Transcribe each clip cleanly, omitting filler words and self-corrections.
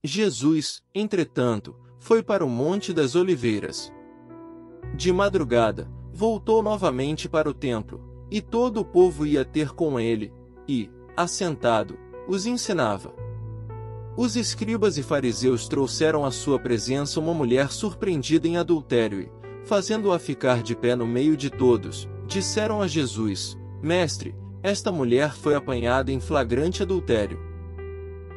Jesus, entretanto, foi para o Monte das Oliveiras. De madrugada, voltou novamente para o templo, e todo o povo ia ter com ele, e, assentado, os ensinava. Os escribas e fariseus trouxeram à sua presença uma mulher surpreendida em adultério e, fazendo-a ficar de pé no meio de todos, disseram a Jesus: Mestre, esta mulher foi apanhada em flagrante adultério.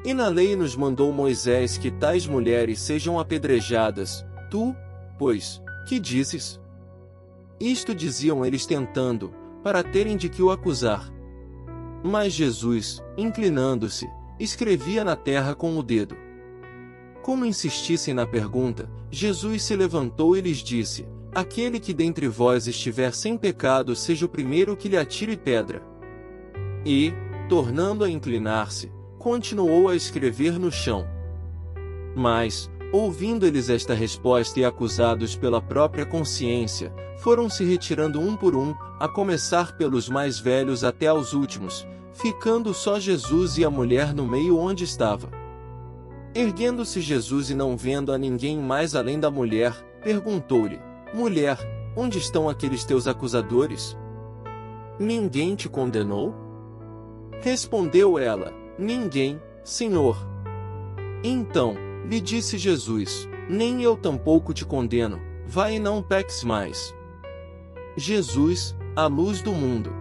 E na lei nos mandou Moisés que tais mulheres sejam apedrejadas. Tu, pois, que dizes? Isto diziam eles tentando, para terem de que o acusar. Mas Jesus, inclinando-se, escrevia na terra com o dedo. Como insistissem na pergunta, Jesus se levantou e lhes disse: Aquele que dentre vós estiver sem pecado seja o primeiro que lhe atire pedra. E, tornando a inclinar-se, continuou a escrever no chão. Mas, ouvindo eles esta resposta e acusados pela própria consciência, foram se retirando um por um, a começar pelos mais velhos até aos últimos, ficando só Jesus e a mulher no meio onde estava. Erguendo-se Jesus e não vendo a ninguém mais além da mulher, perguntou-lhe: Mulher, onde estão aqueles teus acusadores? Ninguém te condenou? Respondeu ela: Ninguém, Senhor. Então, lhe disse Jesus: Nem eu tampouco te condeno, vai e não peques mais. Jesus, a luz do mundo.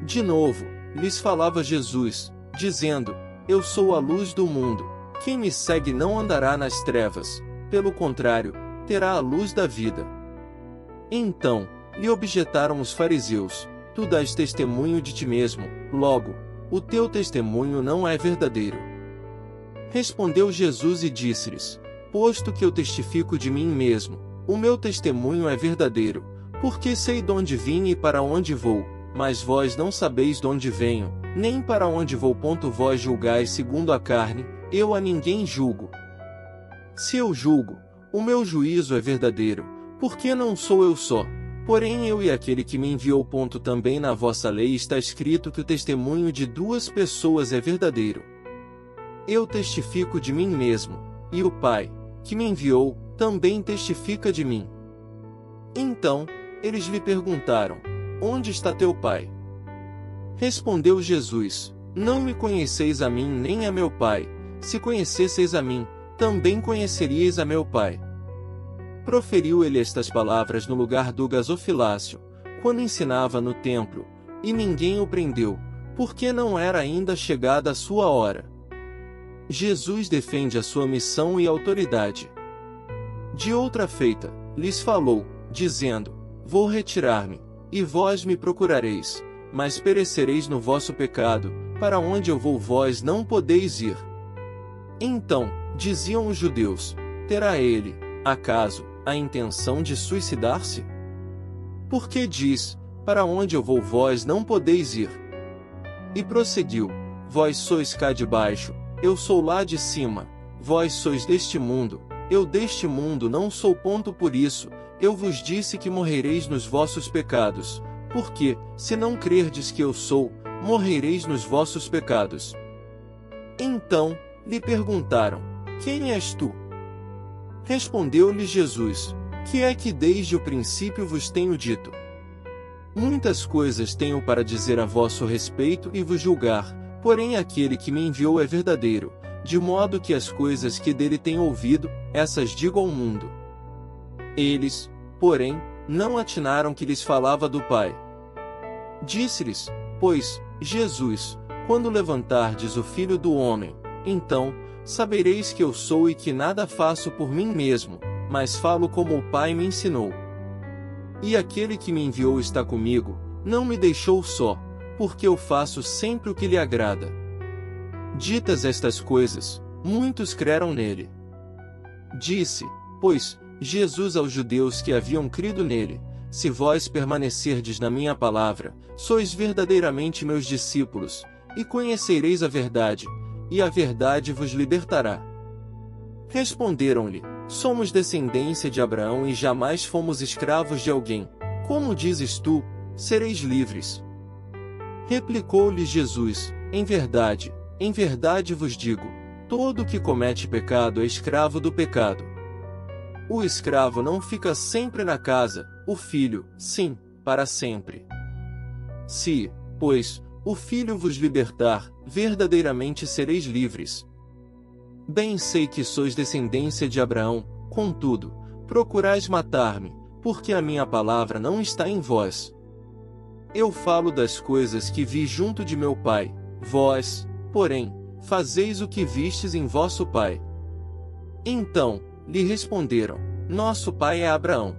De novo, lhes falava Jesus, dizendo: Eu sou a luz do mundo. Quem me segue não andará nas trevas, pelo contrário, terá a luz da vida. Então, lhe objetaram os fariseus: Tu dás testemunho de ti mesmo, logo, o teu testemunho não é verdadeiro. Respondeu Jesus e disse-lhes: Posto que eu testifico de mim mesmo, o meu testemunho é verdadeiro, porque sei de onde vim e para onde vou, mas vós não sabeis de onde venho, nem para onde vou. Vós julgais segundo a carne, eu a ninguém julgo. Se eu julgo, o meu juízo é verdadeiro, porque não sou eu só, porém eu e aquele que me enviou. Também na vossa lei está escrito que o testemunho de duas pessoas é verdadeiro. Eu testifico de mim mesmo, e o Pai, que me enviou, também testifica de mim. Então, eles lhe perguntaram: Onde está teu Pai? Respondeu Jesus: Não me conheceis a mim nem a meu Pai. Se conhecesseis a mim, também conheceríeis a meu Pai. Proferiu ele estas palavras no lugar do gasofilácio, quando ensinava no templo, e ninguém o prendeu, porque não era ainda chegada a sua hora. Jesus defende a sua missão e autoridade. De outra feita, lhes falou, dizendo: Vou retirar-me, e vós me procurareis, mas perecereis no vosso pecado, para onde eu vou vós não podeis ir. Então, diziam os judeus: Terá ele, acaso, a intenção de suicidar-se? Porque diz: Para onde eu vou vós não podeis ir? E prosseguiu: Vós sois cá de baixo, eu sou lá de cima. Vós sois deste mundo, eu deste mundo não sou. Por isso, eu vos disse que morrereis nos vossos pecados, porque, se não crerdes que eu sou, morrereis nos vossos pecados. Então, lhe perguntaram: Quem és tu? Respondeu-lhe Jesus: Que é que desde o princípio vos tenho dito? Muitas coisas tenho para dizer a vosso respeito e vos julgar, porém aquele que me enviou é verdadeiro, de modo que as coisas que dele tenho ouvido, essas digo ao mundo. Eles, porém, não atinaram que lhes falava do Pai. Disse-lhes, pois, Jesus: Quando levantardes o Filho do Homem, então, sabereis que eu sou e que nada faço por mim mesmo, mas falo como o Pai me ensinou. E aquele que me enviou está comigo, não me deixou só, porque eu faço sempre o que lhe agrada. Ditas estas coisas, muitos creram nele. Disse, pois, Jesus aos judeus que haviam crido nele: Se vós permanecerdes na minha palavra, sois verdadeiramente meus discípulos, e conhecereis a verdade, e a verdade vos libertará. Responderam-lhe: Somos descendência de Abraão e jamais fomos escravos de alguém. Como dizes tu, sereis livres? Replicou-lhes Jesus: em verdade vos digo, Todo que comete pecado é escravo do pecado. O escravo não fica sempre na casa, o filho, sim, para sempre. Se, pois, o Filho vos libertar, verdadeiramente sereis livres. Bem sei que sois descendência de Abraão, contudo, procurais matar-me, porque a minha palavra não está em vós. Eu falo das coisas que vi junto de meu pai, vós, porém, fazeis o que vistes em vosso pai. Então, lhe responderam, nosso pai é Abraão.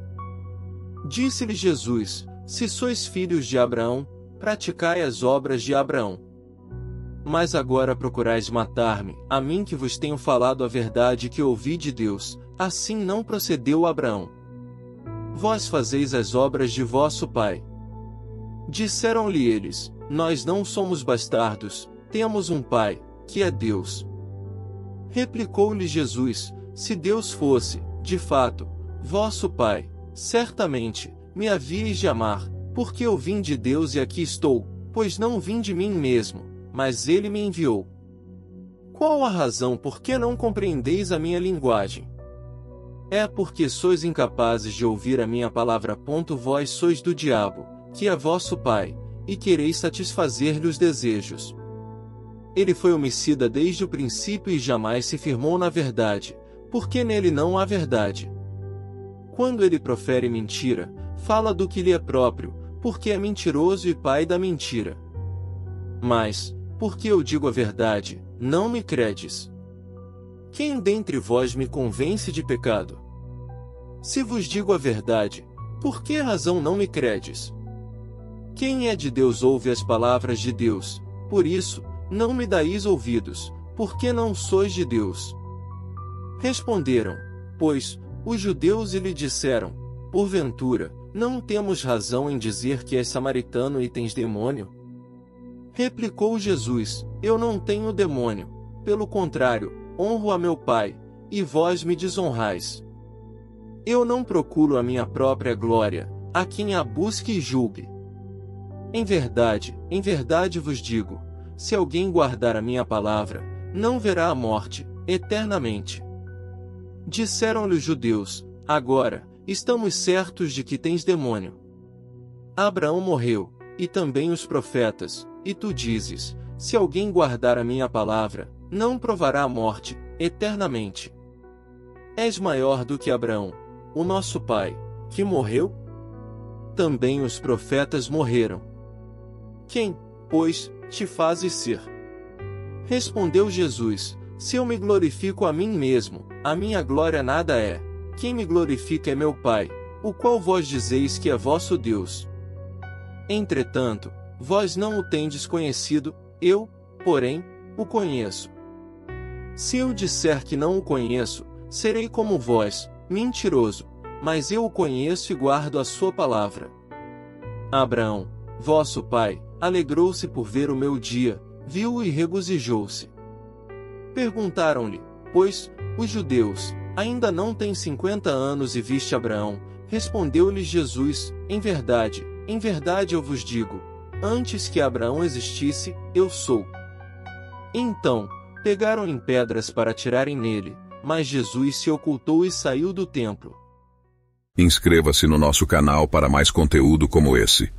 Disse-lhe Jesus, se sois filhos de Abraão, praticai as obras de Abraão. Mas agora procurais matar-me, a mim que vos tenho falado a verdade que ouvi de Deus, assim não procedeu Abraão. Vós fazeis as obras de vosso pai. Disseram-lhe eles, nós não somos bastardos, temos um pai, que é Deus. Replicou-lhe Jesus, se Deus fosse, de fato, vosso pai, certamente, me havíeis de amar, porque eu vim de Deus e aqui estou, pois não vim de mim mesmo, mas ele me enviou. Qual a razão por que não compreendeis a minha linguagem? É porque sois incapazes de ouvir a minha palavra. Vós sois do diabo, que é vosso pai, e quereis satisfazer-lhe os desejos. Ele foi homicida desde o princípio e jamais se firmou na verdade, porque nele não há verdade. Quando ele profere mentira, fala do que lhe é próprio, porque é mentiroso e pai da mentira. Mas, porque eu digo a verdade, não me credes. Quem dentre vós me convence de pecado? Se vos digo a verdade, por que razão não me credes? Quem é de Deus ouve as palavras de Deus, por isso, não me dais ouvidos, porque não sois de Deus. Responderam, pois, os judeus e lhe disseram, porventura, não temos razão em dizer que és samaritano e tens demônio? Replicou Jesus, eu não tenho demônio, pelo contrário, honro a meu Pai, e vós me desonrais. Eu não procuro a minha própria glória, a quem a busque e julgue. Em verdade vos digo, se alguém guardar a minha palavra, não verá a morte, eternamente. Disseram-lhe os judeus, agora, estamos certos de que tens demônio. Abraão morreu, e também os profetas, e tu dizes, se alguém guardar a minha palavra, não provará a morte, eternamente. És maior do que Abraão, o nosso pai, que morreu? Também os profetas morreram. Quem, pois, te fazes ser? Respondeu Jesus, se eu me glorifico a mim mesmo, a minha glória nada é. Quem me glorifica é meu Pai, o qual vós dizeis que é vosso Deus. Entretanto, vós não o tendes conhecido, eu, porém, o conheço. Se eu disser que não o conheço, serei como vós, mentiroso, mas eu o conheço e guardo a sua palavra. Abraão, vosso pai, alegrou-se por ver o meu dia, viu-o e regozijou-se. Perguntaram-lhe, pois, os judeus, ainda não tens 50 anos e viste Abraão? Respondeu-lhes Jesus, em verdade eu vos digo, antes que Abraão existisse, eu sou. Então, pegaram em pedras para atirarem nele, mas Jesus se ocultou e saiu do templo. Inscreva-se no nosso canal para mais conteúdo como esse.